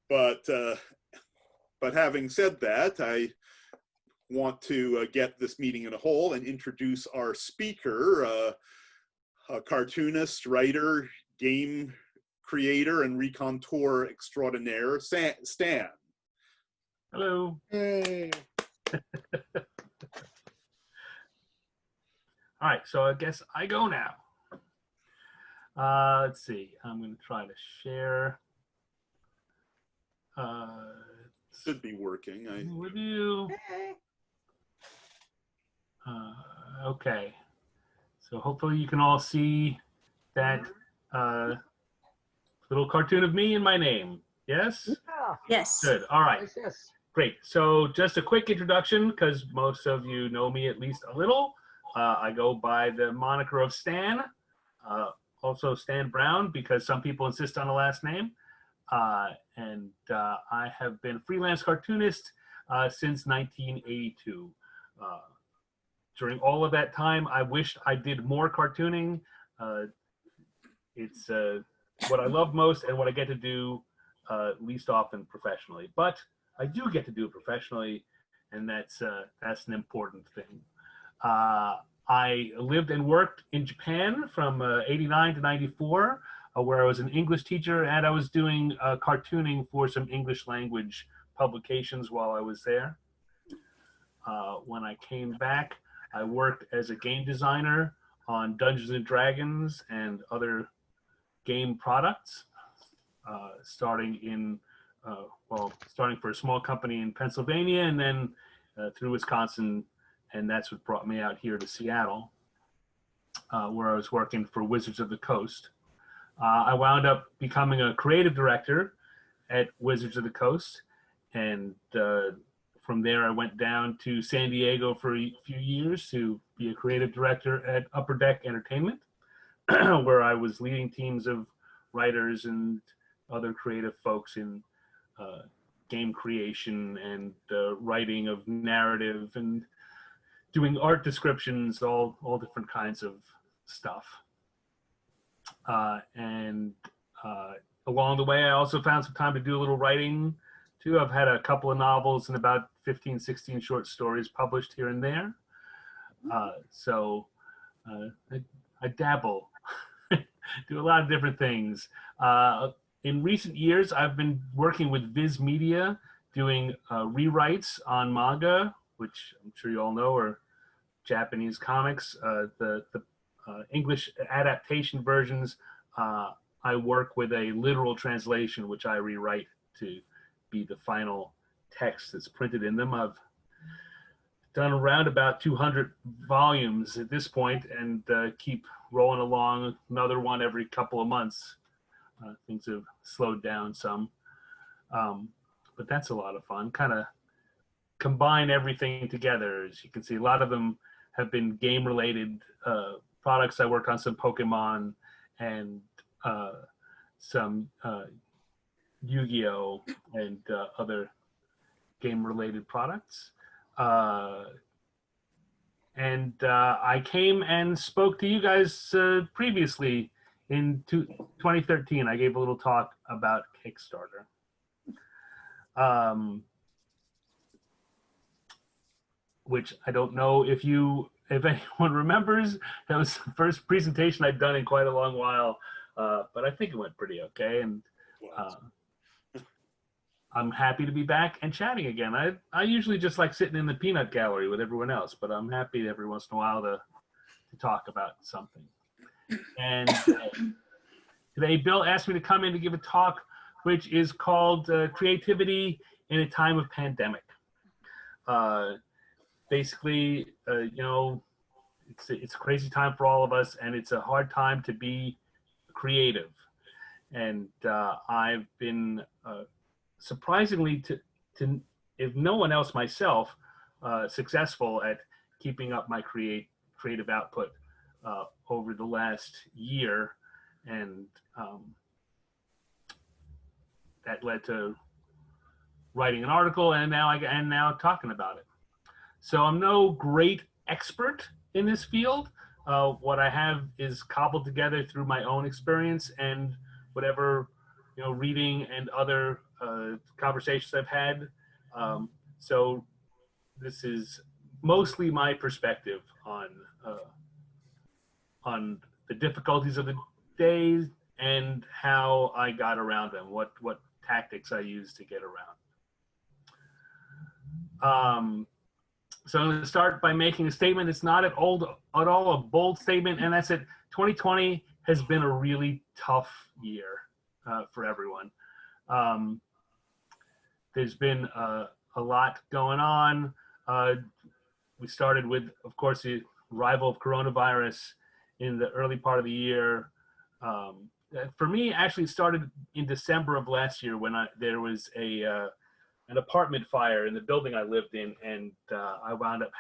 But having said that, I want to get this meeting in a whole and introduce our speaker, a cartoonist, writer, game creator, and raconteur extraordinaire, Stan. Hello. Hey. All right, so I guess I go now. Let's see. I'm going to try to share. Should be working. With you. Okay. So hopefully you can all see that little cartoon of me and my name. Yes? Yeah. Yes. Good. All right. Yes, yes. Great. So just a quick introduction, because most of you know me at least a little. I go by the moniker of Stan, also Stan Brown, because some people insist on a last name. And I have been a freelance cartoonist since 1982. During all of that time, I wished I did more cartooning. It's what I love most and what I get to do least often professionally. But I do get to do it professionally, and that's an important thing. I lived and worked in Japan from 89 to 94, where I was an English teacher, and I was doing cartooning for some English language publications while I was there. When I came back, I worked as a game designer on Dungeons and Dragons and other game products, starting for a small company in Pennsylvania, and then through Wisconsin, and that's what brought me out here to Seattle, where I was working for Wizards of the Coast. I wound up becoming a creative director at Wizards of the Coast, and from there I went down to San Diego for a few years to be a creative director at Upper Deck Entertainment, where I was leading teams of writers and other creative folks in game creation and writing of narrative and doing art descriptions, all different kinds of stuff. And along the way, I also found some time to do a little writing too. I've had a couple of novels and about 15, 16 short stories published here and there. So I dabble, do a lot of different things. In recent years, I've been working with Viz Media, doing rewrites on manga, which I'm sure you all know are Japanese comics. The English adaptation versions, I work with a literal translation, which I rewrite to be the final text that's printed in them. I've done around about 200 volumes at this point, and keep rolling along, another one every couple of months. Things have slowed down some, but that's a lot of fun. Kind of combine everything together. As you can see, a lot of them have been game-related products. I worked on some Pokemon and some Yu-Gi-Oh! And other game-related products. And I came and spoke to you guys previously in 2013. I gave a little talk about Kickstarter. Which I don't know if anyone remembers. That was the first presentation I'd done in quite a long while, but I think it went pretty okay. And I'm happy to be back and chatting again. I usually just like sitting in the peanut gallery with everyone else, but I'm happy every once in a while to talk about something. And today Bill asked me to come in to give a talk, which is called Creativity in a Time of Pandemic. Basically, you know, it's a crazy time for all of us, and it's a hard time to be creative. And I've been surprisingly, to if no one else myself, successful at keeping up my creative output over the last year, and that led to writing an article, and now talking about it. So I'm no great expert in this field. What I have is cobbled together through my own experience and whatever reading and other conversations I've had. So this is mostly my perspective on the difficulties of the days and how I got around them, what tactics I used to get around. So I'm going to start by making a statement. It's not at all a bold statement, and that's it. 2020 has been a really tough year for everyone. There's been a lot going on. We started with, of course, the arrival of coronavirus in the early part of the year. For me, actually, it started in December of last year when there was an apartment fire in the building I lived in, and I wound up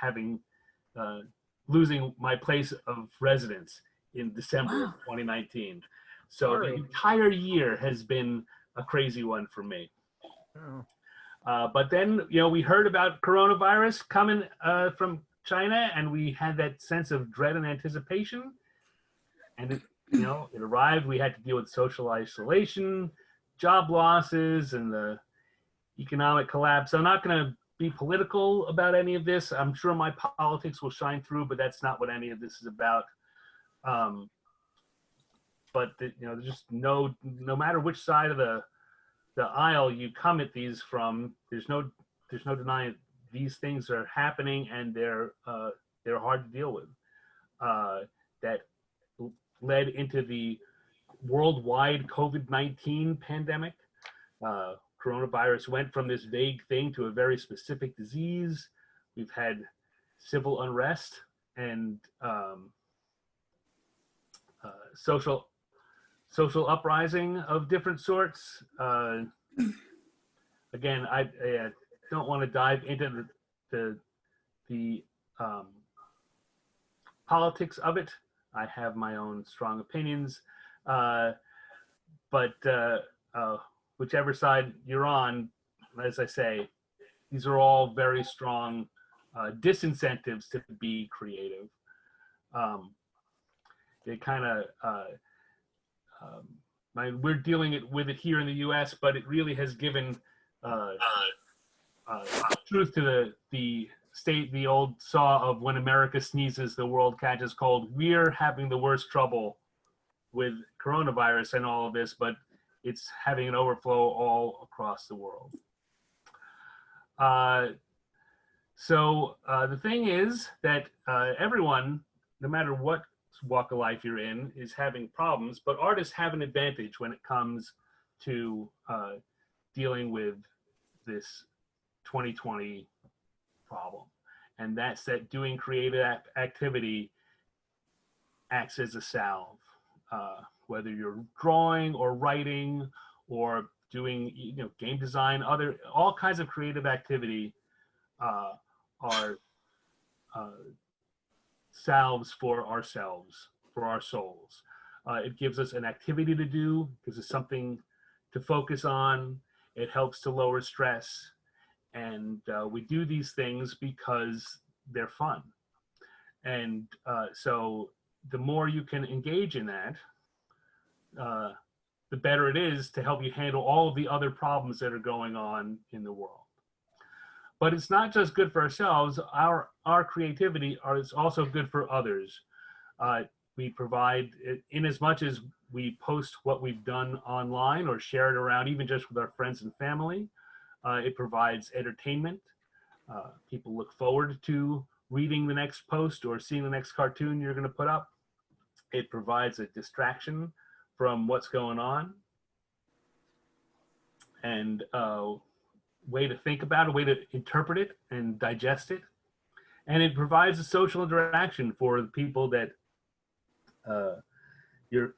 losing my place of residence in December of 2019. So Sorry. the entire year has been a crazy one for me. Oh. But then, we heard about coronavirus coming from China, and we had that sense of dread and anticipation. And it arrived. We had to deal with social isolation, job losses, and the economic collapse. I'm not going to be political about any of this. I'm sure my politics will shine through, but that's not what any of this is about. But just no matter which side of the aisle you come at these from, there's no denying these things are happening, and they're hard to deal with. That led into the worldwide COVID-19 pandemic. Coronavirus went from this vague thing to a very specific disease. We've had civil unrest and social uprising of different sorts. Again, I don't want to dive into the politics of it. I have my own strong opinions, but whichever side you're on, as I say, these are all very strong disincentives to be creative. They kind of, we're dealing with it here in the U.S., but it really has given truth to the old saw of when America sneezes, the world catches cold. We're having the worst trouble with coronavirus and all of this, but it's having an overflow all across the world. So the thing is that everyone, no matter what walk of life you're in, is having problems, but artists have an advantage when it comes to dealing with this 2020 problem. And that's that doing creative activity acts as a salve. Whether you're drawing or writing or doing game design, all kinds of creative activity are salves for ourselves, for our souls. It gives us an activity to do, gives us something to focus on. It helps to lower stress. And we do these things because they're fun. And so the more you can engage in that, the better it is to help you handle all of the other problems that are going on in the world. But it's not just good for ourselves. Our creativity is also good for others. We provide, in as much as we post what we've done online or share it around, even just with our friends and family, it provides entertainment. People look forward to reading the next post or seeing the next cartoon you're going to put up. It provides a distraction from what's going on, and a way to think about it, a way to interpret it and digest it. And it provides a social interaction for the people that your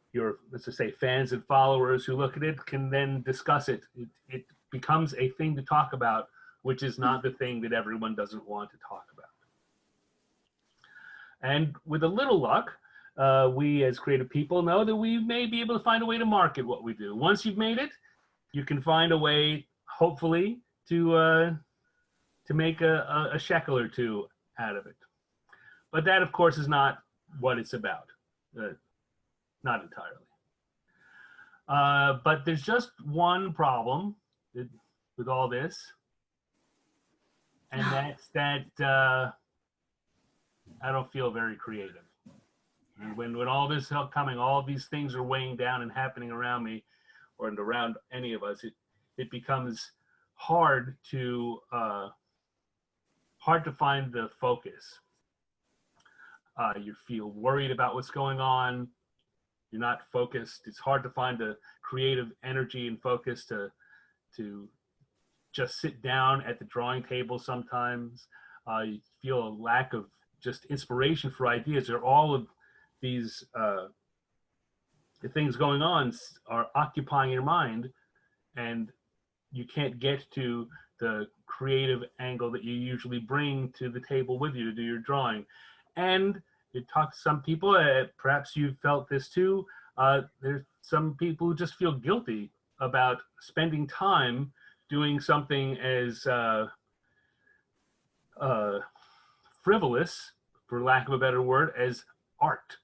let's just say fans and followers who look at it can then discuss it. It becomes a thing to talk about, which is not the thing that everyone doesn't want to talk about. And with a little luck, we as creative people know that we may be able to find a way to market what we do. Once you've made it, you can find a way, hopefully, to make a shekel or two out of it. But that, of course, is not what it's about. Not entirely. But there's just one problem with all this, and that's that I don't feel very creative. And when all this is coming, all these things are weighing down and happening around me, or around any of us, it becomes hard to find the focus. You feel worried about what's going on. You're not focused. It's hard to find the creative energy and focus to just sit down at the drawing table sometimes. You feel a lack of just inspiration for ideas. There are all of these the things going on are occupying your mind, and you can't get to the creative angle that you usually bring to the table with you to do your drawing. And you talk to some people, perhaps you've felt this too, there's some people who just feel guilty about spending time doing something as frivolous, for lack of a better word, as art.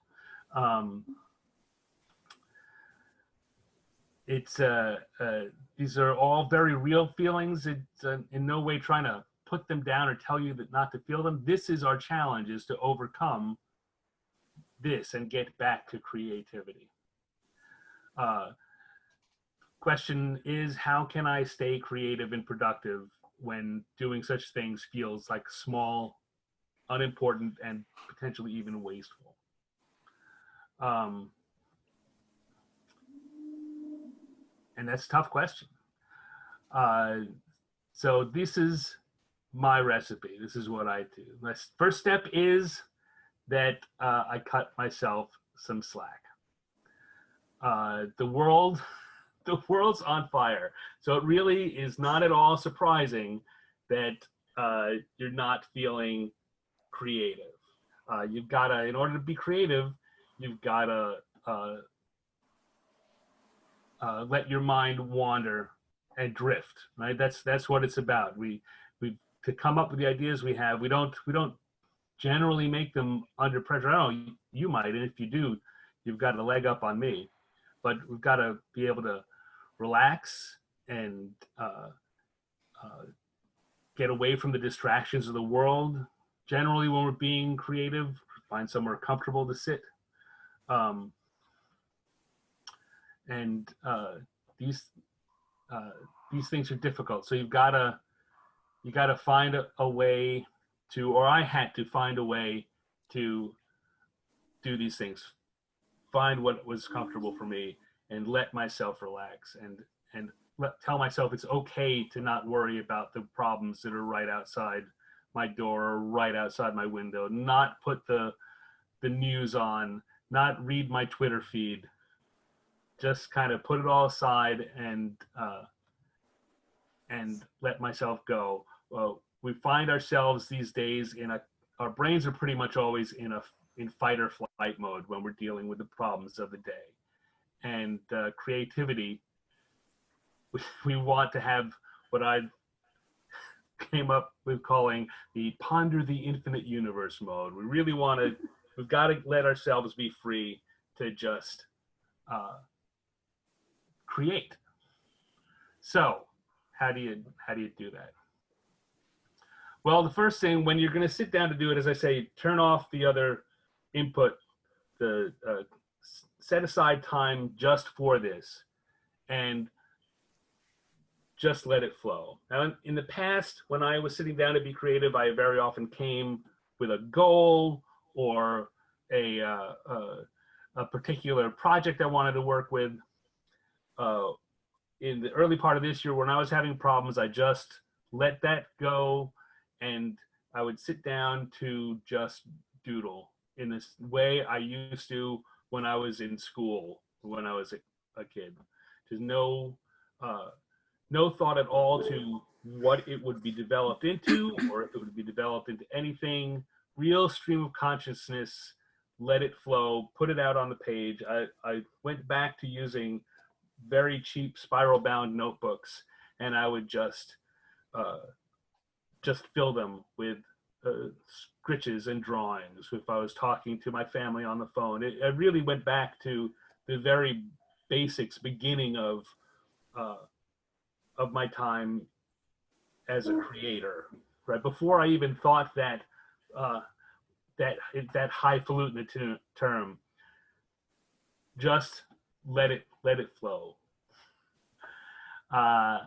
These are all very real feelings. It's in no way trying to put them down or tell you that not to feel them. This is our challenge, is to overcome this and get back to creativity. Question is, how can I stay creative and productive when doing such things feels like small, unimportant, and potentially even wasteful? And that's a tough question. So this is my recipe. This is what I do. My first step is that I cut myself some slack. The world's on fire. So it really is not at all surprising that you're not feeling creative. You've got to, in order to be creative, you've got to let your mind wander and drift, right? That's what it's about. We to come up with the ideas we have, we don't generally make them under pressure. I don't know, you might, and if you do, you've got a leg up on me. But we've got to be able to relax and get away from the distractions of the world. Generally, when we're being creative, find somewhere comfortable to sit. These things are difficult. So you got to find a way to, or I had to find a way to do these things. Find what was comfortable for me and let myself relax and tell myself it's okay to not worry about the problems that are right outside my door or right outside my window. Not put the news on, not read my Twitter feed. Just kind of put it all aside and let myself go. Well, we find ourselves these days our brains are pretty much always in fight or flight mode when we're dealing with the problems of the day. And creativity, we want to have what I came up with calling the ponder the infinite universe mode. We really want to, we've got to let ourselves be free to just create. So how do you do that? Well, the first thing, when you're going to sit down to do it, as I say, turn off the other input, set aside time just for this and just let it flow. Now, in the past, when I was sitting down to be creative, I very often came with a goal or a particular project I wanted to work with. In the early part of this year, when I was having problems, I just let that go, and I would sit down to just doodle in this way I used to when I was in school, when I was a kid. There's no thought at all to what it would be developed into, or if it would be developed into anything. Real stream of consciousness, let it flow, put it out on the page. I went back to using very cheap spiral bound notebooks, and I would just fill them with sketches and drawings. If I was talking to my family on the phone, I really went back to the very basics beginning of my time as a creator, right? Before I even thought that that highfalutin term, just let it flow. And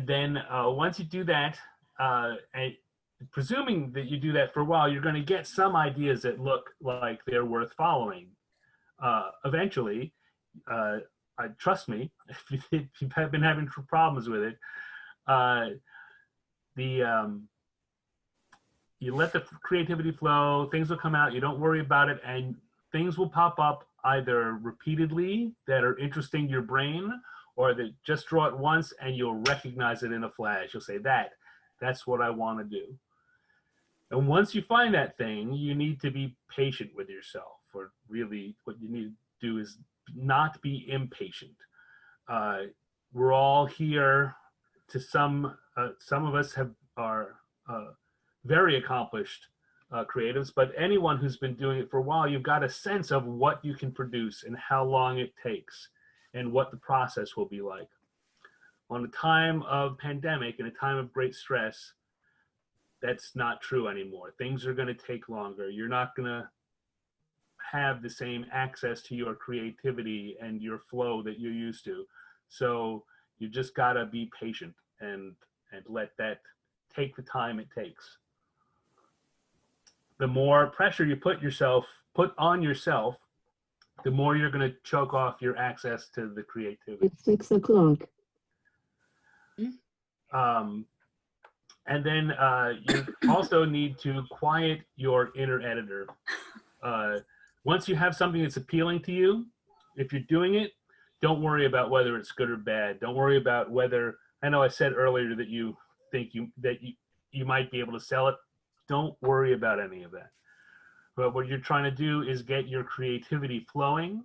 then once you do that, and presuming that you do that for a while, you're going to get some ideas that look like they're worth following. Eventually, trust me, if you've been having problems with it, you let the creativity flow, things will come out, you don't worry about it, and things will pop up either repeatedly that are interesting to your brain, or that just draw it once and you'll recognize it in a flash. You'll say, that's what I want to do. And once you find that thing, you need to be patient with yourself, or really what you need to do is not be impatient. We're all here to some of us are very accomplished creatives, but anyone who's been doing it for a while, you've got a sense of what you can produce and how long it takes and what the process will be like. On a time of pandemic and a time of great stress, that's not true anymore. Things are going to take longer. You're not going to have the same access to your creativity and your flow that you're used to. So you just got to be patient and let that take the time it takes. The more pressure you put on yourself, the more you're going to choke off your access to the creativity. It's 6 o'clock. And then you also need to quiet your inner editor. Once you have something that's appealing to you, if you're doing it, don't worry about whether it's good or bad. Don't worry about whether, I know I said earlier that you think you might be able to sell it. Don't worry about any of that. But what you're trying to do is get your creativity flowing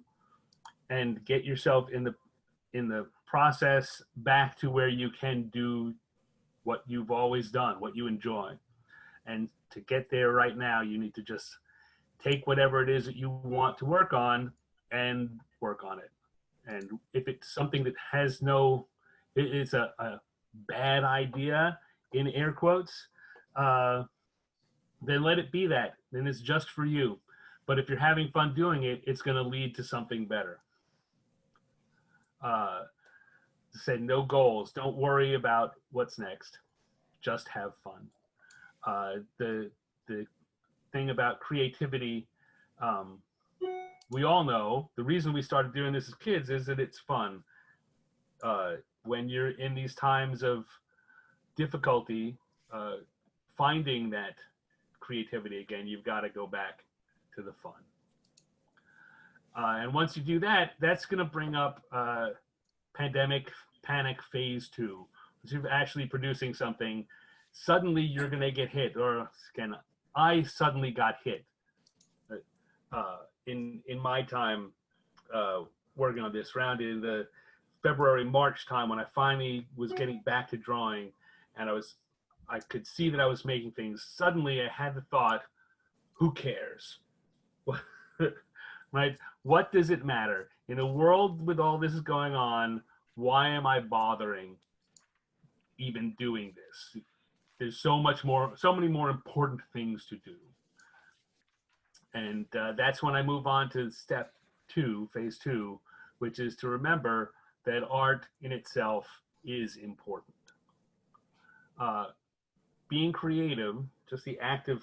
and get yourself in the process back to where you can do what you've always done, what you enjoy. And to get there right now, you need to just take whatever it is that you want to work on and work on it. And if it's something that has it's a bad idea, in air quotes, then let it be that. Then it's just for you. But if you're having fun doing it, it's going to lead to something better. Say no goals. Don't worry about what's next. Just have fun. The thing about creativity, we all know the reason we started doing this as kids is that it's fun. When you're in these times of difficulty, finding that creativity again, you've got to go back to the fun. And once you do that, that's going to bring up pandemic panic phase 2. Once you're actually producing something, suddenly you're going to get hit, or again, I suddenly got hit in my time working on this, around in the February, March time, when I finally was getting back to drawing, and I could see that I was making things. Suddenly I had the thought, who cares? Right? What does it matter? In a world with all this going on, why am I bothering even doing this? There's so many more important things to do. And that's when I move on to step 2, phase 2, which is to remember that art in itself is important. Being creative, just the act of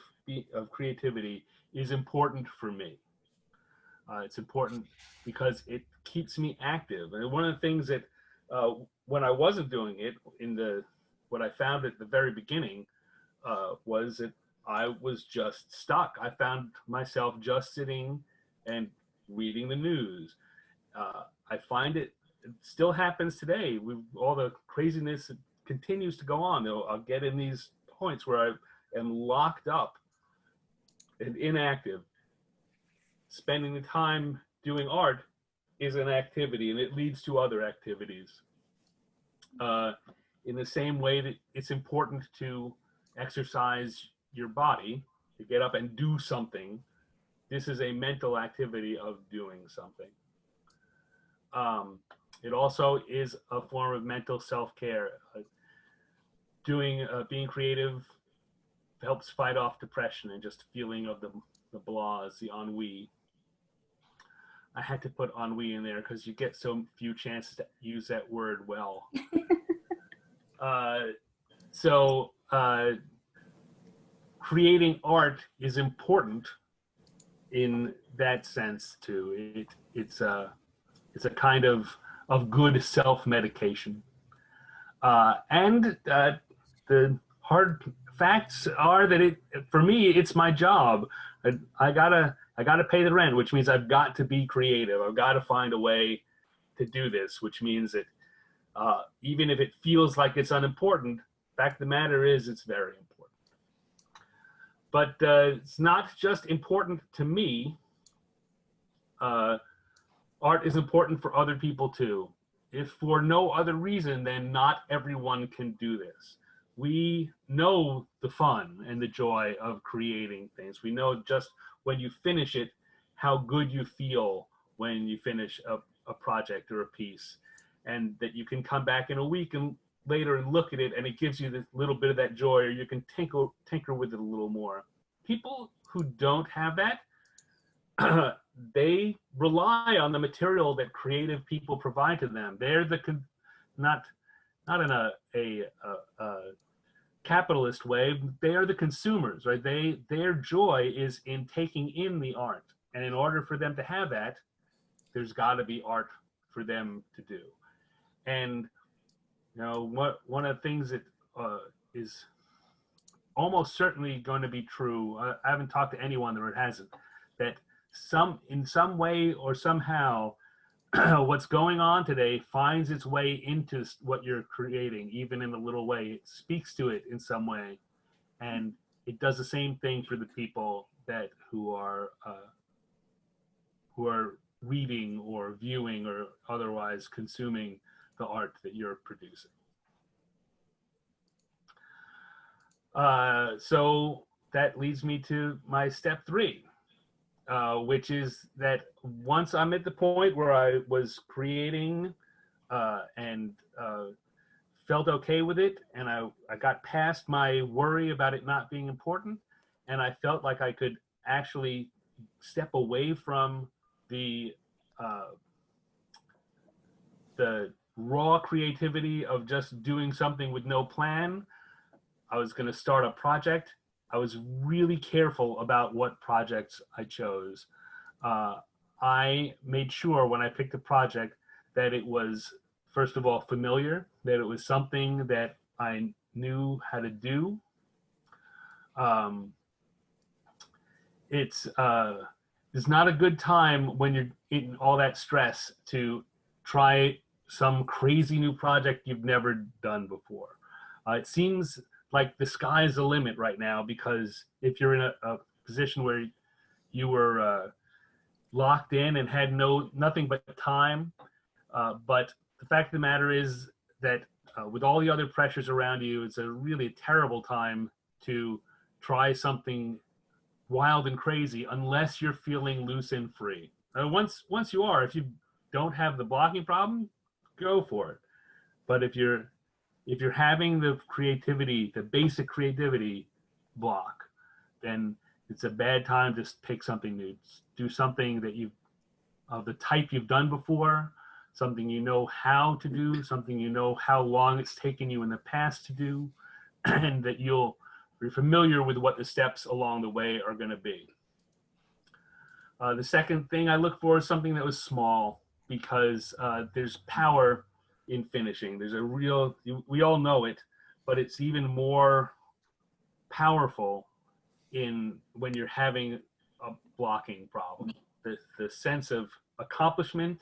creativity, is important for me. It's important because it keeps me active. And one of the things that when I wasn't doing it, what I found at the very beginning was that I was just stuck. I found myself just sitting and reading the news. I find it still happens today. All the craziness continues to go on. I'll get in these points where I am locked up and inactive. Spending the time doing art is an activity, and it leads to other activities. In the same way that it's important to exercise your body, to get up and do something, this is a mental activity of doing something. It also is a form of mental self-care. Being creative helps fight off depression and just feeling of the blahs, the ennui. I had to put ennui in there because you get so few chances to use that word well. Creating art is important in that sense too. It's a kind of good self-medication. And the hard facts are that for me, it's my job. I gotta pay the rent, which means I've got to be creative. I've got to find a way to do this, which means that even if it feels like it's unimportant, the fact of the matter is it's very important. But it's not just important to me. Art is important for other people too. If for no other reason, then not everyone can do this. We know the fun and the joy of creating things. We know just when you finish it, how good you feel when you finish a project or a piece, and that you can come back in a week and later and look at it, and it gives you this little bit of that joy, or you can tinker with it a little more. People who don't have that, they rely on the material that creative people provide to them. They're not in a capitalist way. They are the consumers, right? Their joy is in taking in the art, and in order for them to have that, there's got to be art for them to do. And one of the things that is almost certainly going to be true, I haven't talked to anyone that it hasn't, that in some way or somehow, what's going on today finds its way into what you're creating, even in a little way. It speaks to it in some way, and it does the same thing for the people who are reading or viewing or otherwise consuming the art that you're producing. So that leads me to my step 3. Which is that once I'm at the point where I was creating and felt okay with it, and I got past my worry about it not being important, and I felt like I could actually step away from the raw creativity of just doing something with no plan. I was going to start a project. I was really careful about what projects I chose. I made sure when I picked a project that it was, first of all, familiar, that it was something that I knew how to do. It's not a good time when you're in all that stress to try some crazy new project you've never done before. It seems like the sky's the limit right now, because if you're in a position where you were locked in and had nothing but time, but the fact of the matter is that with all the other pressures around you, it's a really terrible time to try something wild and crazy unless you're feeling loose and free. Once you are, if you don't have the blocking problem, go for it. But if you're having the creativity, the basic creativity block, then it's a bad time to pick something new. Do something that of the type you've done before, something you know how to do, something you know how long it's taken you in the past to do, and that you're familiar with what the steps along the way are going to be. The second thing I look for is something that was small, because there's power in finishing. There's we all know it, but it's even more powerful when you're having a blocking problem. The sense of accomplishment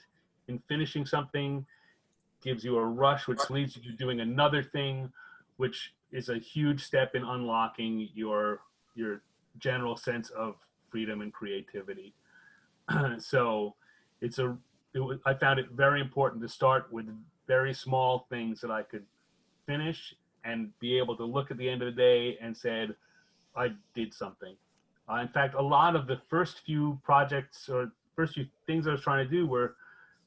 in finishing something gives you a rush, which leads you to doing another thing, which is a huge step in unlocking your general sense of freedom and creativity. So I found it very important to start with very small things that I could finish and be able to look at the end of the day and said, I did something. In fact, a lot of the first few projects or first few things I was trying to do were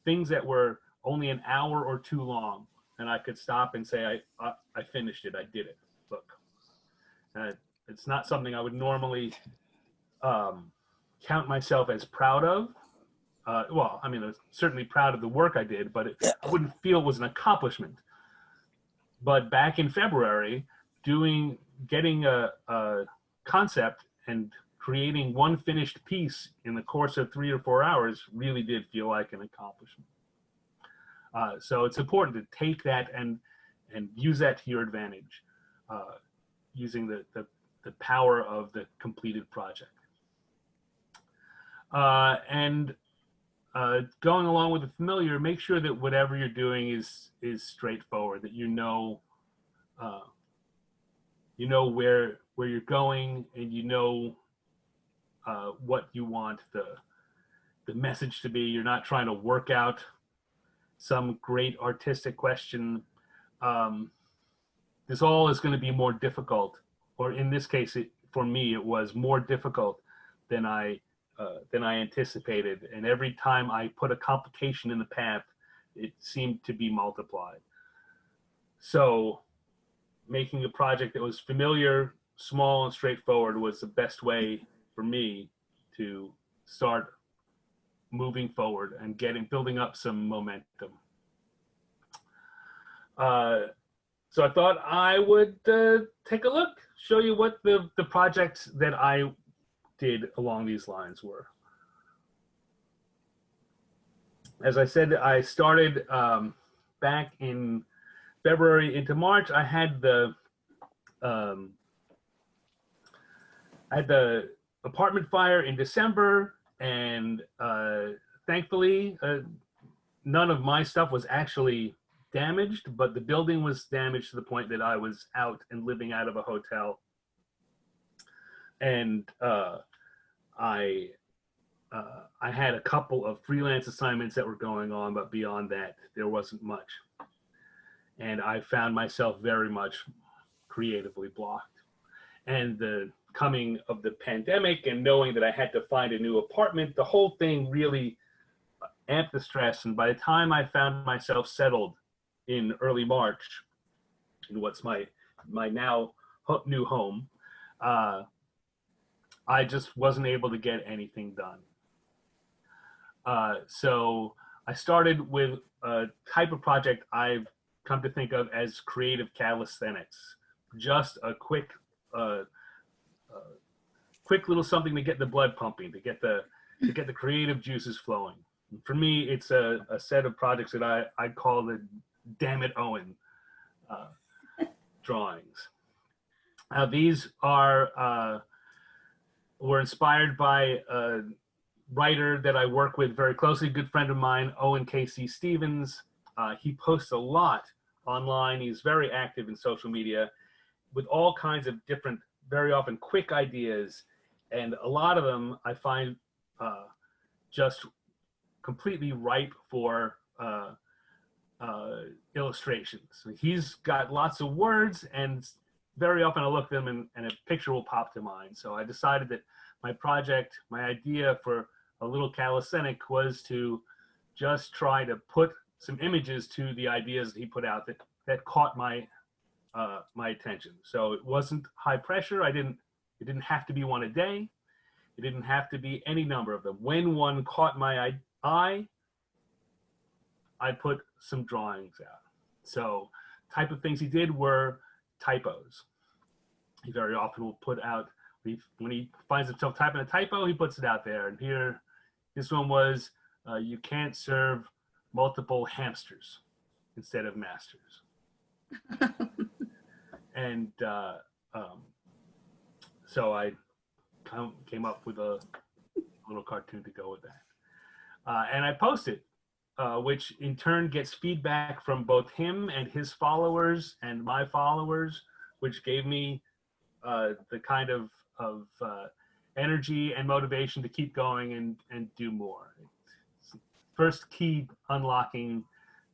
things that were only an hour or two long, and I could stop and say, I finished it, I did it, look. It's not something I would normally count myself as proud of. Well, I mean, I was certainly proud of the work I did, but I wouldn't feel it was an accomplishment. But back in February, getting a concept and creating one finished piece in the course of 3 or 4 hours really did feel like an accomplishment. So it's important to take that and use that to your advantage, using the power of the completed project. Going along with the familiar, make sure that whatever you're doing is straightforward, that you know where you're going, and you know what you want the message to be. You're not trying to work out some great artistic question. This all is going to be more difficult, or in this case, for me, it was more difficult than I anticipated. And every time I put a complication in the path, it seemed to be multiplied. So making a project that was familiar, small, and straightforward was the best way for me to start moving forward and building up some momentum. So I thought I would take a look, show you what the projects that I did along these lines were. As I said, I started back in February into March. I had the apartment fire in December, and thankfully none of my stuff was actually damaged, but the building was damaged to the point that I was out and living out of a hotel. And I had a couple of freelance assignments that were going on, but beyond that, there wasn't much. And I found myself very much creatively blocked. And the coming of the pandemic and knowing that I had to find a new apartment, the whole thing really amped the stress. And by the time I found myself settled in early March, in what's my now new home, I just wasn't able to get anything done. So I started with a type of project I've come to think of as creative calisthenics. Just a quick little something to get the blood pumping, to get the creative juices flowing. And for me, it's a set of projects that I call the Damn It Owen drawings. These were inspired by a writer that I work with very closely, a good friend of mine, Owen K.C. Stevens. He posts a lot online. He's very active in social media with all kinds of different, very often quick ideas. And a lot of them I find just completely ripe for illustrations. He's got lots of words, and very often I look at them and a picture will pop to mind. So I decided that my idea for a little calisthenic was to just try to put some images to the ideas that he put out that caught my attention. So it wasn't high pressure. It didn't have to be one a day. It didn't have to be any number of them. When one caught my eye, I put some drawings out. So type of things he did were typos. He very often will put out, when he finds himself typing a typo, he puts it out there. And here, this one was, you can't serve multiple hamsters instead of masters. And so I came up with a little cartoon to go with that. And I posted, which in turn gets feedback from both him and his followers and my followers, which gave me the kind of energy and motivation to keep going and do more. First key unlocking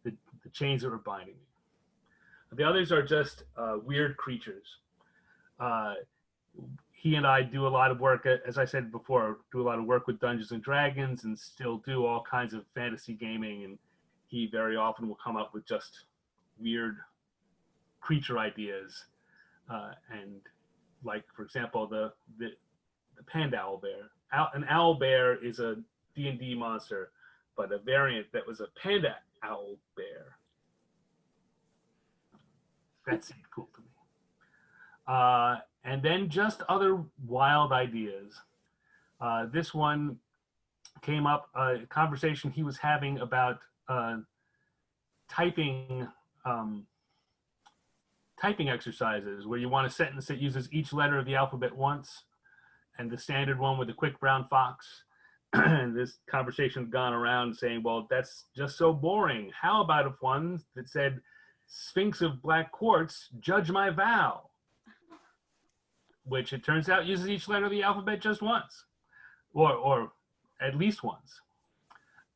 the chains that were binding me. The others are just weird creatures. he and I do a lot of work, as I said before, do a lot of work with Dungeons and Dragons and still do all kinds of fantasy gaming. And he very often will come up with just weird creature ideas. And like, for example, the panda owl bear. An owl bear is a D&D monster, but a variant that was a panda owl bear. That seemed cool to me. And then just other wild ideas. This one came up, a conversation he was having about typing exercises where you want a sentence that uses each letter of the alphabet once, and the standard one with the quick brown fox. And this conversation had gone around saying, well, that's just so boring. How about if one that said, Sphinx of black quartz, judge my vow? Which it turns out uses each letter of the alphabet just once, or at least once.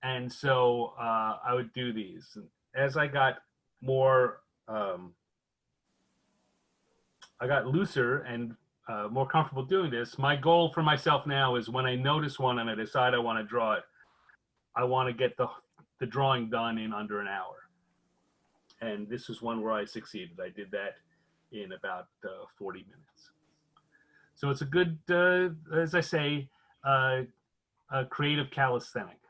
And so I would do these. And as I got more, I got looser and more comfortable doing this, my goal for myself now is when I notice one and I decide I want to draw it, I want to get the drawing done in under an hour. And this is one where I succeeded. I did that in about 40 minutes. So it's a good, as I say, a creative calisthenic.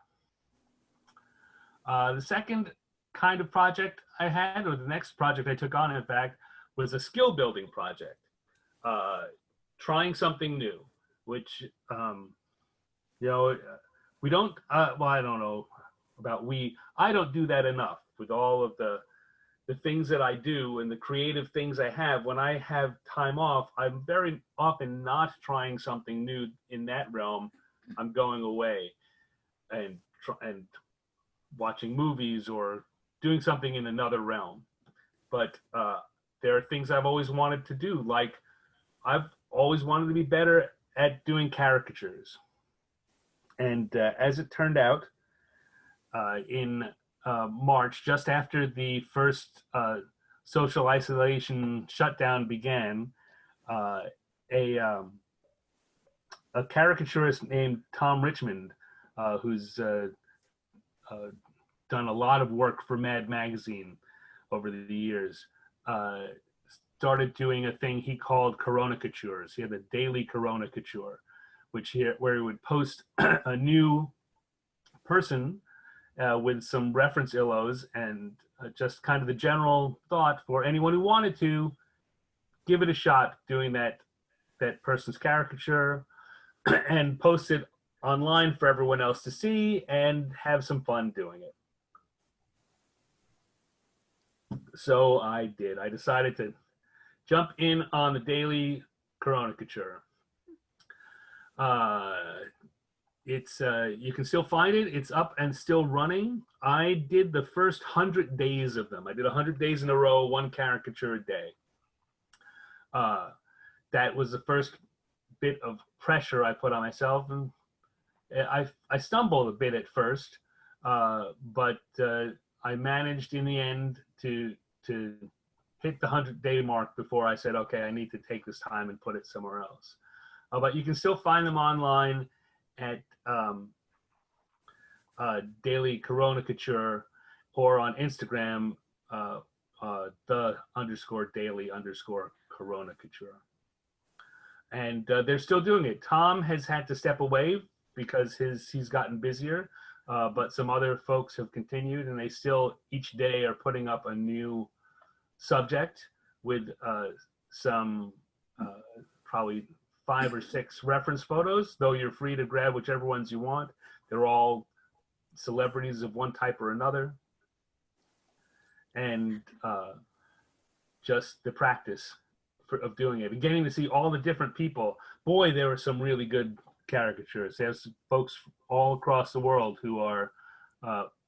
The second kind of project I had, or the next project I took on, in fact, was a skill building project. Trying something new, which, we don't, well, I don't know about I don't do that enough with all of the things that I do and the creative things I have. When I have time off, I'm very often not trying something new in that realm. I'm going away and watching movies or doing something in another realm. But there are things I've always wanted to do, like I've always wanted to be better at doing caricatures. And as it turned out, in March, just after the first social isolation shutdown began, a caricaturist named Tom Richmond, who's done a lot of work for Mad Magazine over the years, started doing a thing he called coronacatures. He had a daily coronacature, where he would post a new person with some reference illos and just kind of the general thought for anyone who wanted to give it a shot doing that person's caricature and post it online for everyone else to see and have some fun doing it. So I did. I decided to jump in on the daily coronacature. It's you can still find it. It's up and still running. I did the first 100 days of them. I did 100 days in a row, one caricature a day. That was the first bit of pressure I put on myself, and I stumbled a bit at first, but I managed in the end to hit the 100-day mark before I said, okay, I need to take this time and put it somewhere else. But you can still find them online at Daily Coronacature, or on Instagram, _daily_coronacature. And they're still doing it. Tom has had to step away because he's gotten busier, but some other folks have continued, and they still each day are putting up a new subject with some probably 5 or 6 reference photos, though you're free to grab whichever ones you want. They're all celebrities of one type or another. And just the practice of doing it and getting to see all the different people. Boy, there were some really good caricatures. There's folks all across the world who are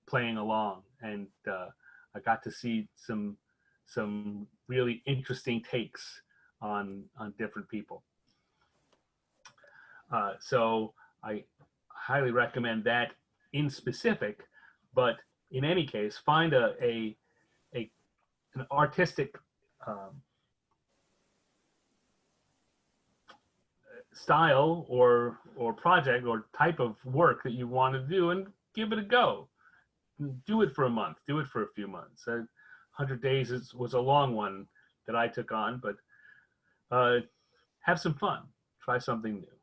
playing along, and I got to see some really interesting takes on different people. So I highly recommend that in specific, but in any case, find an artistic style or project or type of work that you want to do and give it a go. Do it for a month. Do it for a few months. 100 days was a long one that I took on, but have some fun. Try something new.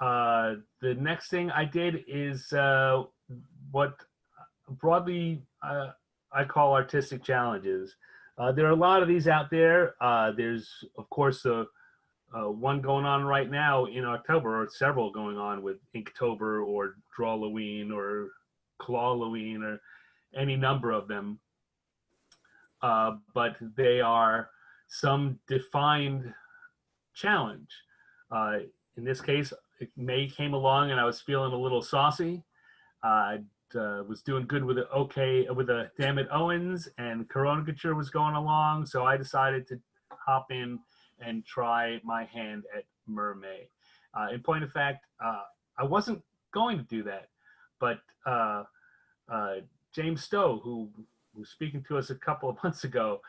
The next thing I did is what broadly I call artistic challenges. There are a lot of these out there. There's, of course, the one going on right now in October, or several going on with Inktober or Drawloween or Clawloween or any number of them. But they are some defined challenge. In this case, May came along and I was feeling a little saucy. I was doing good with the Damn It Owens, and Caricature was going along, so I decided to hop in and try my hand at Mermay. In point of fact, I wasn't going to do that, but James Stowe, who was speaking to us a couple of months ago,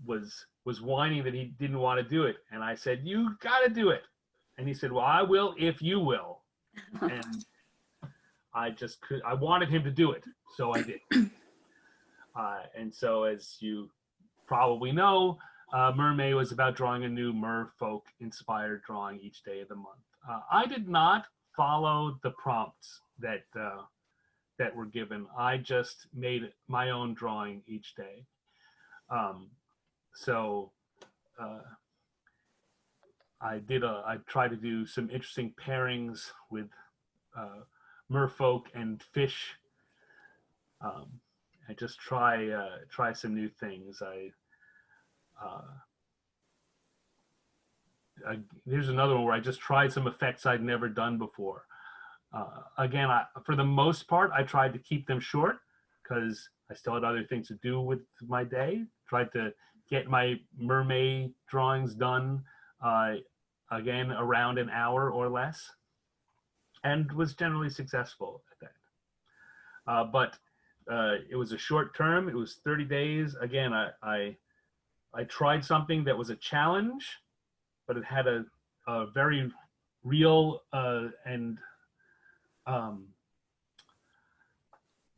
was whining that he didn't want to do it, and I said, "You got to do it," and he said, "Well, I will if you will," and I wanted him to do it, so I did. And so, as you probably know, Mermay was about drawing a new merfolk-inspired drawing each day of the month. I did not follow the prompts that were given. I just made my own drawing each day. I tried to do some interesting pairings with merfolk and fish. I just try some new things. Here's another one where I just tried some effects I'd never done before. Again, for the most part, I tried to keep them short because I still had other things to do with my day. Tried to get my mermaid drawings done, again, around an hour or less, and was generally successful at that. But it was a short term. It was 30 days. Again, I tried something that was a challenge, but it had a very real and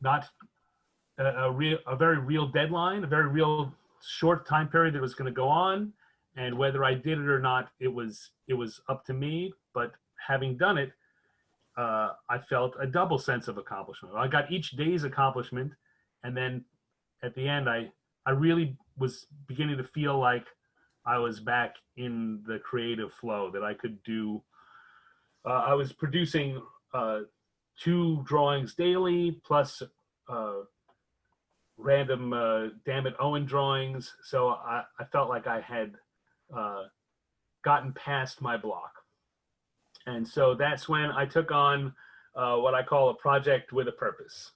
not a very real deadline, a very real short time period that was going to go on, and whether I did it or not, it was up to me. But having done it, I felt a double sense of accomplishment. I got each day's accomplishment, and then at the end, I really was beginning to feel like I was back in the creative flow, that I could do. I was producing 2 drawings daily plus random Damn It Owen drawings. So I felt like I had gotten past my block. And so that's when I took on what I call a project with a purpose.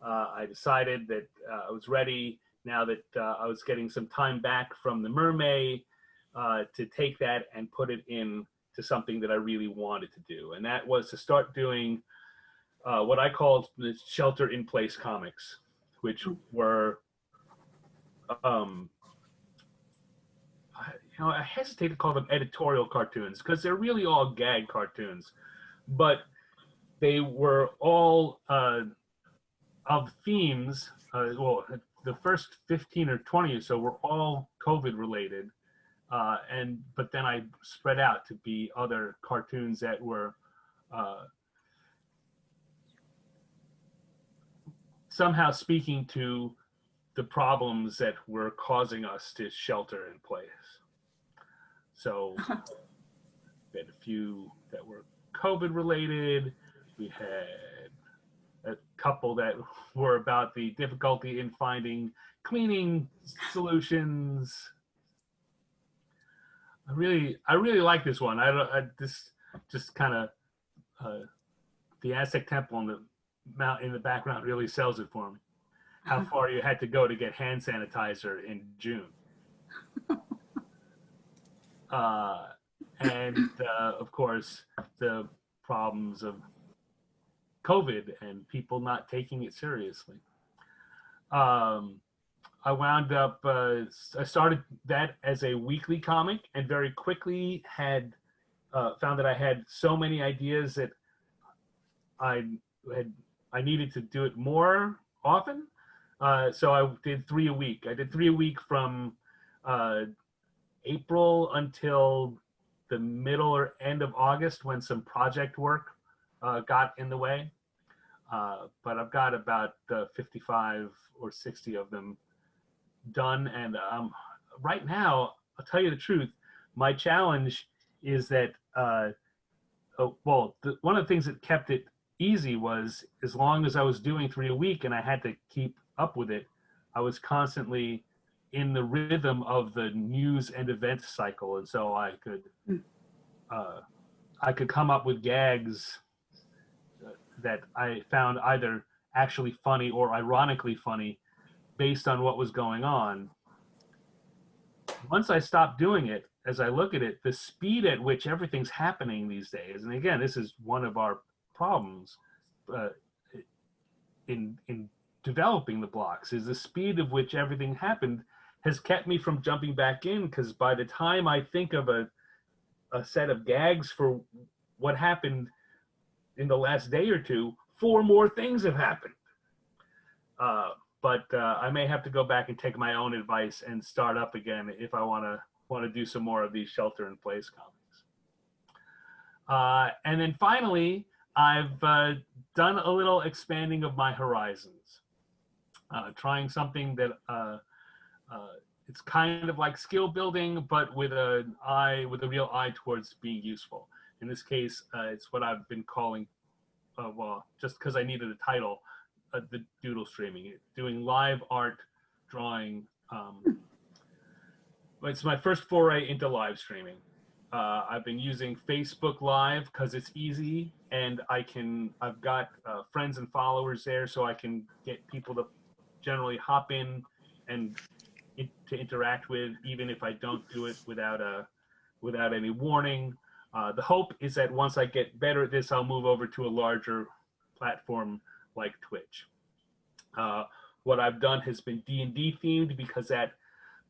I decided that I was ready, now that I was getting some time back from the Mermay, to take that and put it in to something that I really wanted to do. And that was to start doing what I called the shelter-in-place comics, which were, I hesitate to call them editorial cartoons because they're really all gag cartoons, but they were all of themes. Well, the first 15 or 20 or so were all COVID related, but then I spread out to be other cartoons that were somehow speaking to the problems that were causing us to shelter in place. So we had a few that were COVID related. We had a couple that were about the difficulty in finding cleaning solutions. I really like this one. This just kind of the Aztec temple on the mountain in the background really sells it for me. How far you had to go to get hand sanitizer in June. And of course, the problems of COVID and people not taking it seriously. I wound up, I started that as a weekly comic and very quickly had found that I had so many ideas that I had, I needed to do it more often. So I did 3 a week. I did 3 a week from April until the middle or end of August when some project work got in the way. But I've got about 55 or 60 of them done. And right now, I'll tell you the truth, my challenge is that, one of the things that kept it easy was as long as I was doing 3 a week and I had to keep up with it, I was constantly in the rhythm of the news and events cycle. And so I could come up with gags that I found either actually funny or ironically funny based on what was going on. Once I stopped doing it, as I look at it, the speed at which everything's happening these days, and again, this is one of our problems in developing the blocks, is the speed of which everything happened has kept me from jumping back in, because by the time I think of a set of gags for what happened in the last day or two, 4 more things have happened. But I may have to go back and take my own advice and start up again if I want to do some more of these shelter-in-place comics. And then finally, I've done a little expanding of my horizons, trying something that it's kind of like skill building, but with a real eye towards being useful. In this case, it's what I've been calling, just because I needed a title, the doodle streaming, doing live art drawing. It's my first foray into live streaming. I've been using Facebook Live because it's easy, and I've got friends and followers there, so I can get people to generally hop in and to interact with, even if I don't do it without any warning. The hope is that once I get better at this, I'll move over to a larger platform like Twitch. What I've done has been D&D themed because that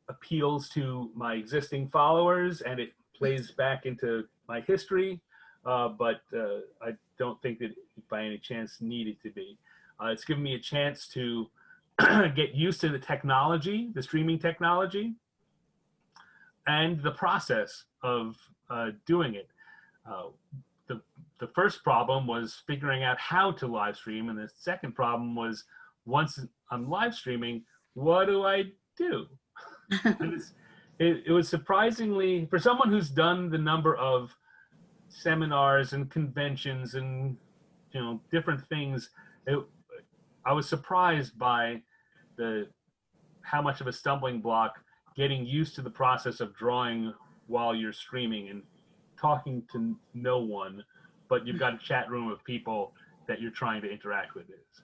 appeals to my existing followers and it plays back into my history, but I don't think that it by any chance needed to be. It's given me a chance to get used to the technology, the streaming technology, and the process of doing it. The first problem was figuring out how to live stream, and the second problem was, once I'm live streaming, what do I do? And it was surprisingly, for someone who's done the number of seminars and conventions and different things, I was surprised by how much of a stumbling block getting used to the process of drawing while you're streaming and talking to no one, but you've got a chat room of people that you're trying to interact with is.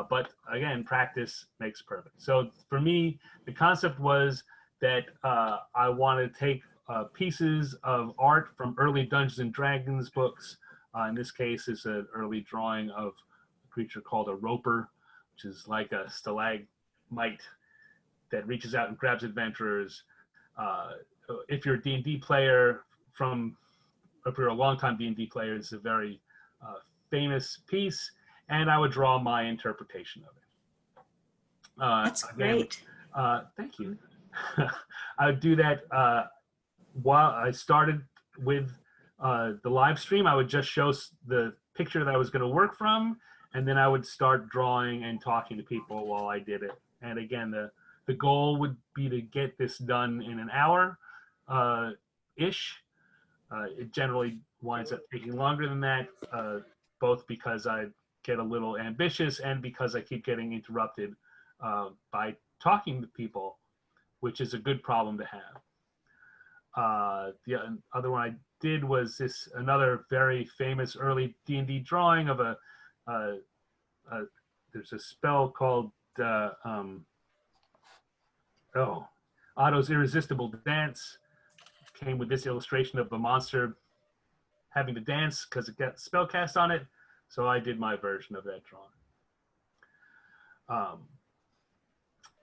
But again, practice makes perfect. So for me, the concept was that I want to take pieces of art from early Dungeons and Dragons books. In this case, it's an early drawing of a creature called a roper, which is like a stalagmite that reaches out and grabs adventurers. If you're a D&D player, if you're a longtime D&D player, it's a very famous piece, and I would draw my interpretation of it. That's great. Thank you. I would do that while I started with the live stream. I would just show the picture that I was going to work from, and then I would start drawing and talking to people while I did it. And again, the goal would be to get this done in an hour ish. It generally winds up taking longer than that, both because I get a little ambitious and because I keep getting interrupted by talking to people, which is a good problem to have. The other one I did was another very famous early D&D drawing of there's a spell called Otto's Irresistible Dance. Came with this illustration of the monster having to dance because it got spell cast on it. So I did my version of that drawing.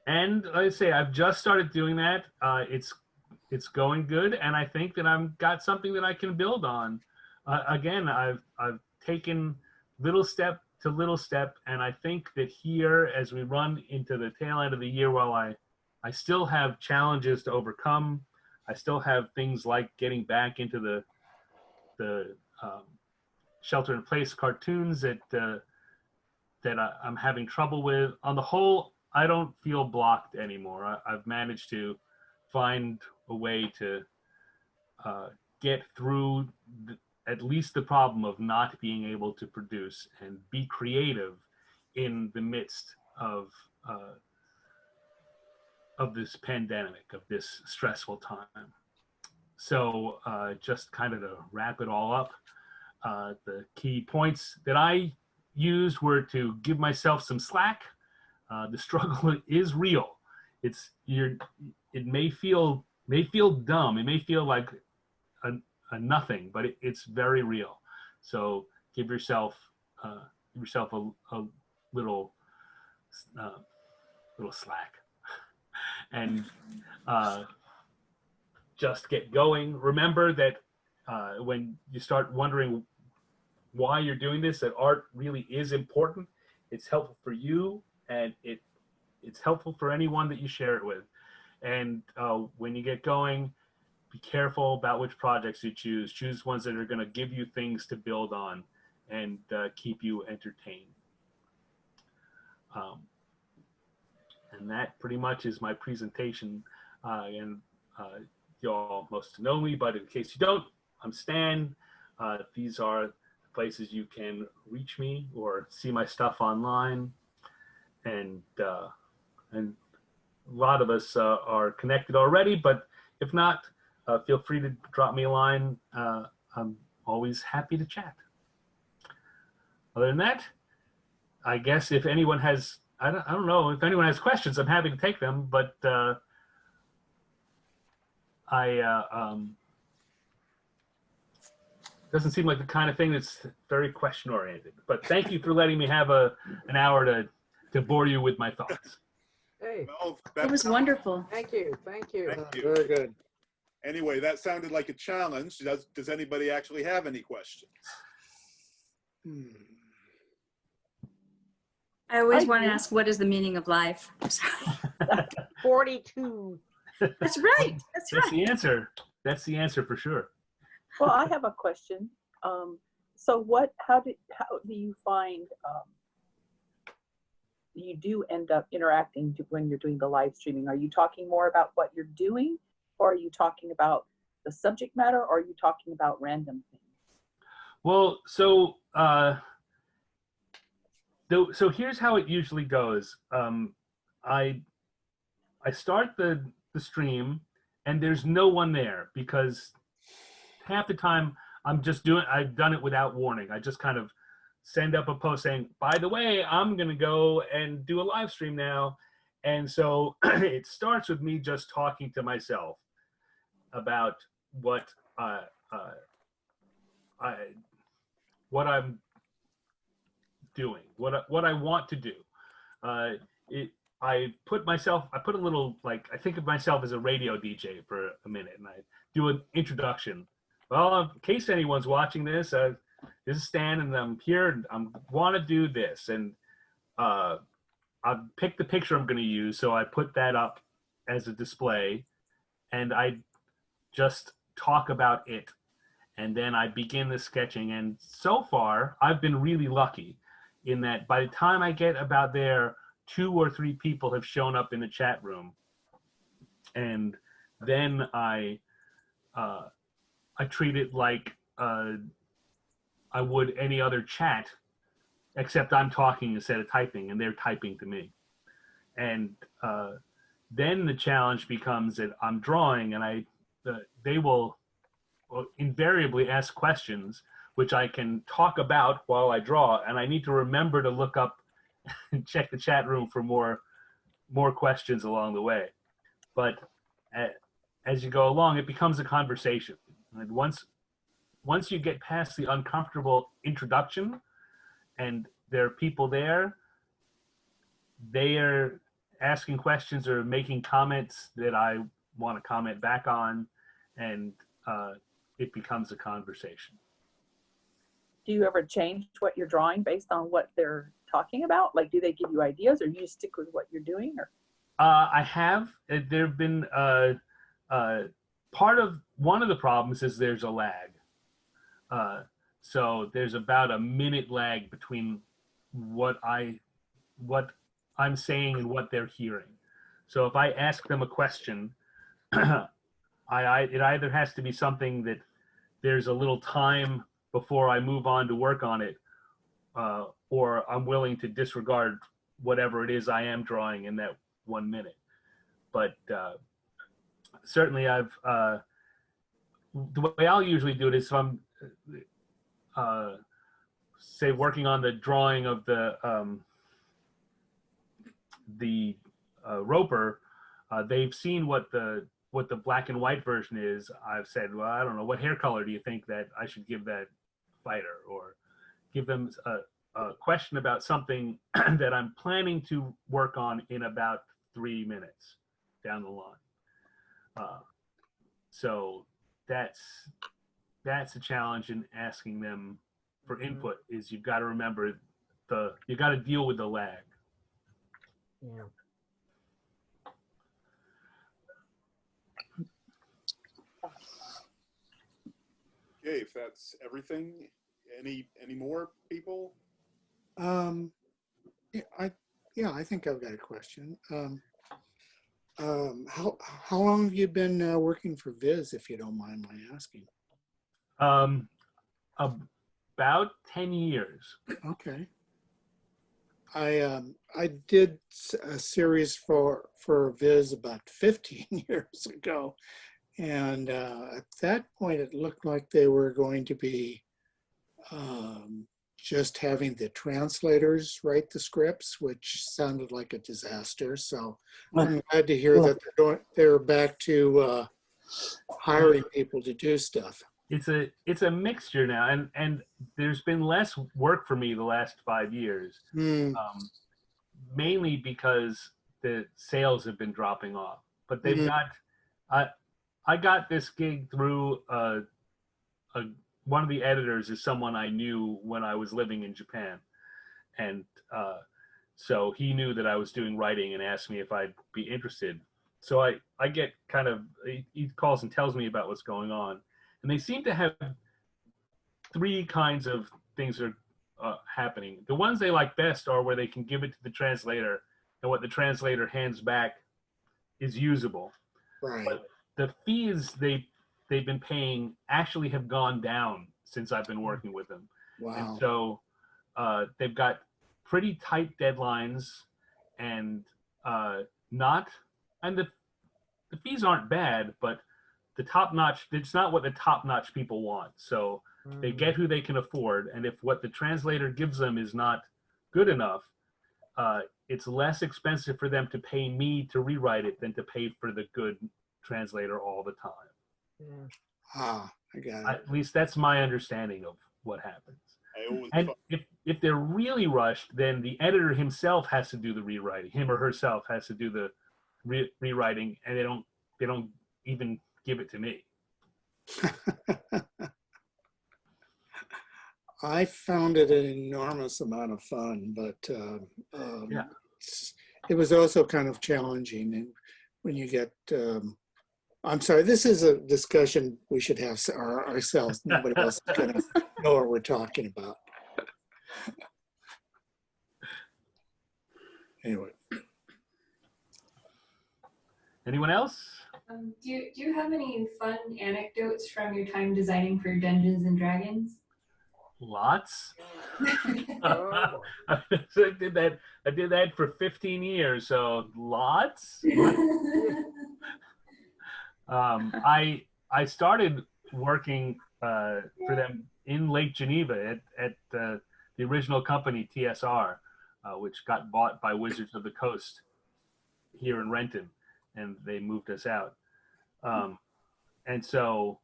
And like I say, I've just started doing that. It's going good, and I think that I've got something that I can build on. Again, I've taken little step to little step, and I think that here, as we run into the tail end of the year, while I still have challenges to overcome, I still have things like getting back into the shelter-in-place cartoons that I'm having trouble with. On the whole, I don't feel blocked anymore. I've managed to find a way to get through at least the problem of not being able to produce and be creative in the midst of this pandemic, of this stressful time. So just kind of to wrap it all up, the key points that I used were to give myself some slack. The struggle is real. It may feel dumb. It may feel like a nothing, but it's very real. So give yourself a little slack, and just get going. Remember that when you start wondering why you're doing this, that art really is important. It's helpful for you, and it's helpful for anyone that you share it with. And when you get going, be careful about which projects you choose. Choose ones that are going to give you things to build on and keep you entertained. And that pretty much is my presentation. You all most know me, but in case you don't, I'm Stan. These are the places you can reach me or see my stuff online. And a lot of us are connected already, but if not, feel free to drop me a line. I'm always happy to chat. Other than that, I guess if anyone has, I don't know, if anyone has questions, I'm happy to take them, but doesn't seem like the kind of thing that's very question oriented. But thank you for letting me have an hour to bore you with my thoughts. Hey, Well, It was wonderful. thank you. Thank you. Thank you. Very good. Anyway, that sounded like a challenge. Does anybody actually have any questions? I always want to ask, what is the meaning of life? I'm sorry. 42. That's right. That's That's right. the answer. That's the answer for sure. Well, I have a question. So how do you find you do end up interacting when you're doing the live streaming? Are you talking more about what you're doing, or are you talking about the subject matter, or are you talking about random things? Well, so here's how it usually goes. I start the stream, and there's no one there because half the time I've done it without warning. I just kind of send up a post saying, by the way, I'm going to go and do a live stream now. And so it starts with me just talking to myself about what I'm doing, what I want to do. I put a little, like, I think of myself as a radio DJ for a minute, and I do an introduction. Well, in case anyone's watching this, this is Stan, and I'm here, and I want to do this. And I've picked the picture I'm going to use, so I put that up as a display, and I just talk about it. And then I begin the sketching. And so far, I've been really lucky in that by the time I get about there, 2 or 3 people have shown up in the chat room. And then I treat it like I would any other chat, except I'm talking instead of typing, and they're typing to me. And then the challenge becomes that I'm drawing, and they will invariably ask questions, which I can talk about while I draw, and I need to remember to look up and check the chat room for more questions along the way. But as you go along, it becomes a conversation. And once you get past the uncomfortable introduction and there are people there, asking questions or making comments that I want to comment back on, and it becomes a conversation. Do you ever change what you're drawing based on what they're talking about? Like, do they give you ideas, or you stick with what you're doing? Or I have. There have been one of the problems is there's a lag. So there's about a minute lag between what I'm saying and what they're hearing. So if I ask them a question, it either has to be something that there's a little time before I move on to work on it, or I'm willing to disregard whatever it is I am drawing in that 1 minute. But certainly the way I'll usually do it is if I'm say working on the drawing of the roper, they've seen what the black and white version is. I've said, well, I don't know, what hair color do you think that I should give that fighter, or give them a question about something that I'm planning to work on in about 3 minutes down the line. So that's a challenge in asking them for input. Is you've got to remember you got to deal with the lag. Yeah. Okay, if that's everything, any more people? Yeah, I think I've got a question. How long have you been working for Viz, if you don't mind my asking? About 10 years. Okay. I did a series for Viz about 15 years ago, and at that point it looked like they were going to be just having the translators write the scripts, which sounded like a disaster. So I'm glad to hear that they're back to hiring people to do stuff. It's a mixture now, and there's been less work for me the last 5 years, mainly because the sales have been dropping off. But they've got I got this gig through one of the editors is someone I knew when I was living in Japan, and so he knew that I was doing writing and asked me if I'd be interested. So I get kind of, he calls and tells me about what's going on. And they seem to have 3 kinds of things are happening. The ones they like best are where they can give it to the translator, and what the translator hands back is usable. Right. But the fees they've been paying actually have gone down since I've been working with them. Wow. And so they've got pretty tight deadlines, and the fees aren't bad, but the top-notch, it's not what the top-notch people want. So they get who they can afford, and if what the translator gives them is not good enough, it's less expensive for them to pay me to rewrite it than to pay for the good translator all the time. I got it. At least that's my understanding of what happens. I always And thought, if they're really rushed, then the editor himself has to do the rewriting. Him or herself has to do the rewriting, and they don't even give it to me. I found it an enormous amount of fun, but Yeah. it was also kind of challenging. And when you get, I'm sorry, this is a discussion we should have ourselves. Nobody else is going to know what we're talking about. Anyway. Anyone else? Do you have any fun anecdotes from your time designing for Dungeons and Dragons? Lots. Oh, I did that for 15 years, so lots. I started working for them in Lake Geneva at the original company TSR, which got bought by Wizards of the Coast here in Renton, and they moved us out. And so,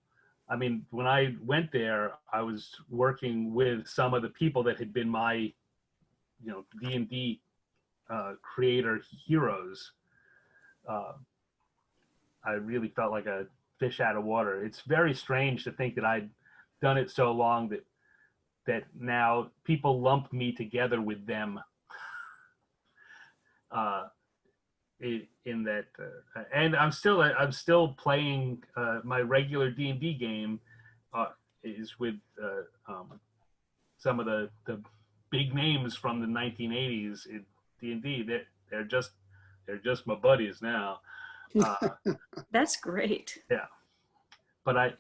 I mean, when I went there, I was working with some of the people that had been my, D&D creator heroes, I really felt like a fish out of water. It's very strange to think that I'd done it so long that now people lump me together with them. In that, and I'm still playing my regular D&D game is with some of the big names from the 1980s in D&D. They're just my buddies now. That's great. Yeah, but I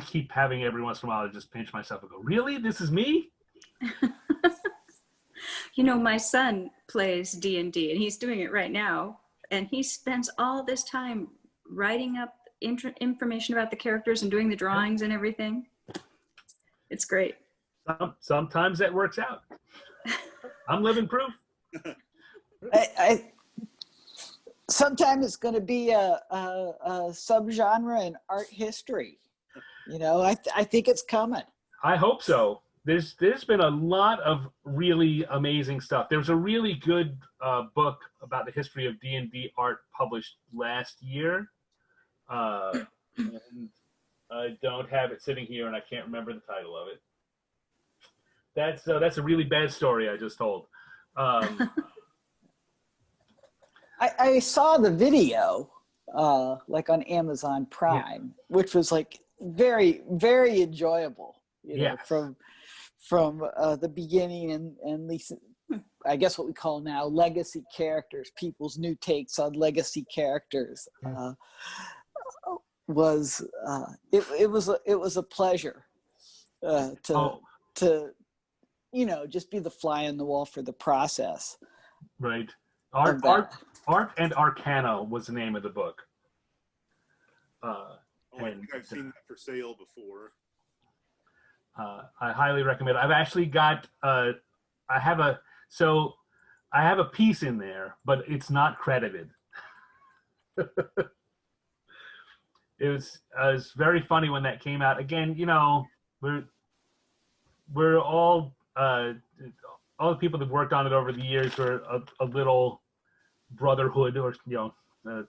keep having every once in a while to just pinch myself and go, really, this is me? You know, my son plays D&D and he's doing it right now. And he spends all this time writing up information about the characters and doing the drawings and everything. It's great. Sometimes that works out. I'm living proof. Sometimes it's going to be a subgenre in art history. You know, I think it's coming. I hope so. There's been a lot of really amazing stuff. There was a really good book about the history of D&D art published last year. And I don't have it sitting here, and I can't remember the title of it. That's a really bad story I just told. I saw the video, like on Amazon Prime, which was like very, very enjoyable. You know, from the beginning and at least, I guess what we call now legacy characters, people's new takes on legacy characters. It was a pleasure to you know, just be the fly on the wall for the process. Right. Art and Arcana was the name of the book. I think I've seen that for sale before. I highly recommend it. I've actually got I have a piece in there, but it's not credited. It was very funny when that came out. Again, you know, we're all the people that worked on it over the years were a little brotherhood, or you know,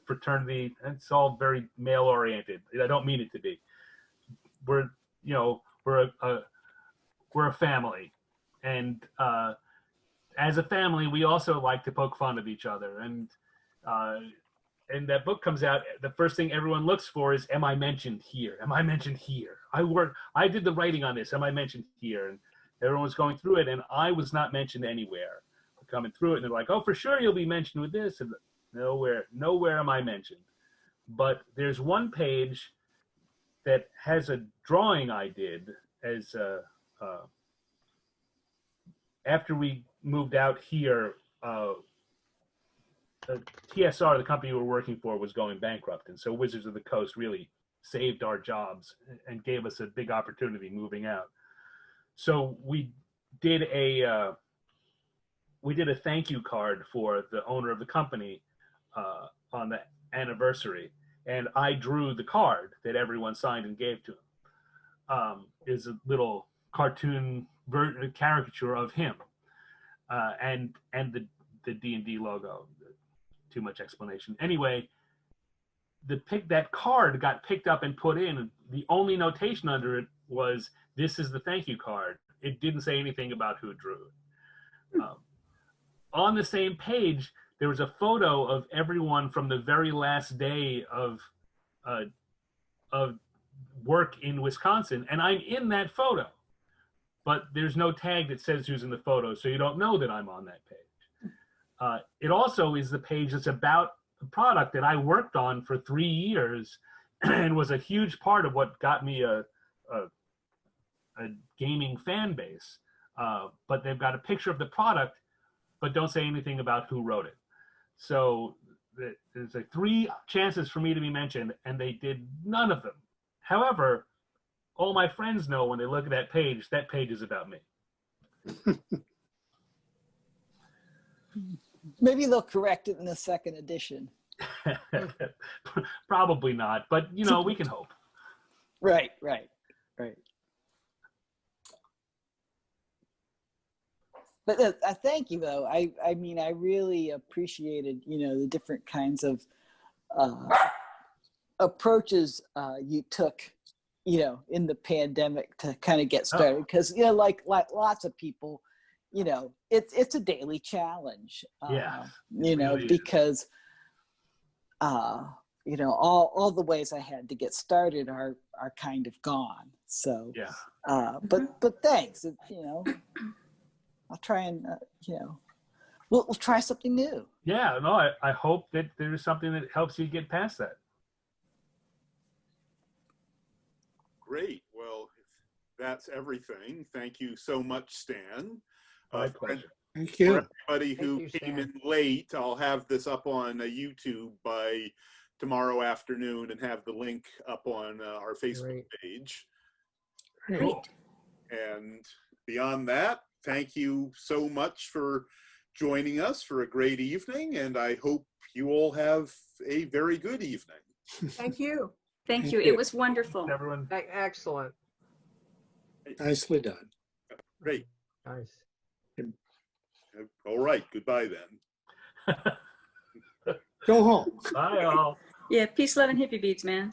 fraternity. It's all very male oriented. I don't mean it to be. We're a family, and as a family, we also like to poke fun of each other. And that book comes out, the first thing everyone looks for is, am I mentioned here? Am I mentioned here? I did the writing on this. Am I mentioned here? And everyone was going through it, and I was not mentioned anywhere. Coming through it, and they're like, oh, for sure you'll be mentioned with this. And nowhere am I mentioned. But there's one page that has a drawing I did as after we moved out here. TSR, the company we were working for, was going bankrupt, and so Wizards of the Coast really saved our jobs and gave us a big opportunity moving out. So we did a thank you card for the owner of the company on the anniversary, and I drew the card that everyone signed and gave to him. Is a little cartoon caricature of him, and the D&D logo. Too much explanation. Anyway, that card got picked up and put in. The only notation under it was, "This is the thank you card." It didn't say anything about who drew it. On the same page, there was a photo of everyone from the very last day of work in Wisconsin, and I'm in that photo. But there's no tag that says who's in the photo, so you don't know that I'm on that page. It also is the page that's about the product that I worked on for 3 years and was a huge part of what got me a gaming fan base. But they've got a picture of the product, but don't say anything about who wrote it. So there's like 3 chances for me to be mentioned, and they did none of them. However, all my friends know when they look at that page is about me. Maybe they'll correct it in the second edition. Probably not, but you know, we can hope. Right. But thank you, though. I mean, I really appreciated, the different kinds of approaches you took, in the pandemic to kind of get started. Because, like lots of people, it's a daily challenge. Really because, all the ways I had to get started are kind of gone. So, but thanks, I'll try and, we'll try something new. Yeah, no, I hope that there's something that helps you get past that. Great. Well, that's everything. Thank you so much, Stan. My pleasure. Thank you. For everybody who Thank you, came Stan. in late, I'll have this up on YouTube by tomorrow afternoon and have the link up on our Facebook Great. page. Great. And beyond that, thank you so much for joining us for a great evening, and I hope you all have a very good evening. Thank you. Thank you. It was wonderful. Everyone. Excellent. Nicely done. Great. Nice. All right. Goodbye then. Go home. Bye, all. Yeah, peace, love, and hippie beads, man.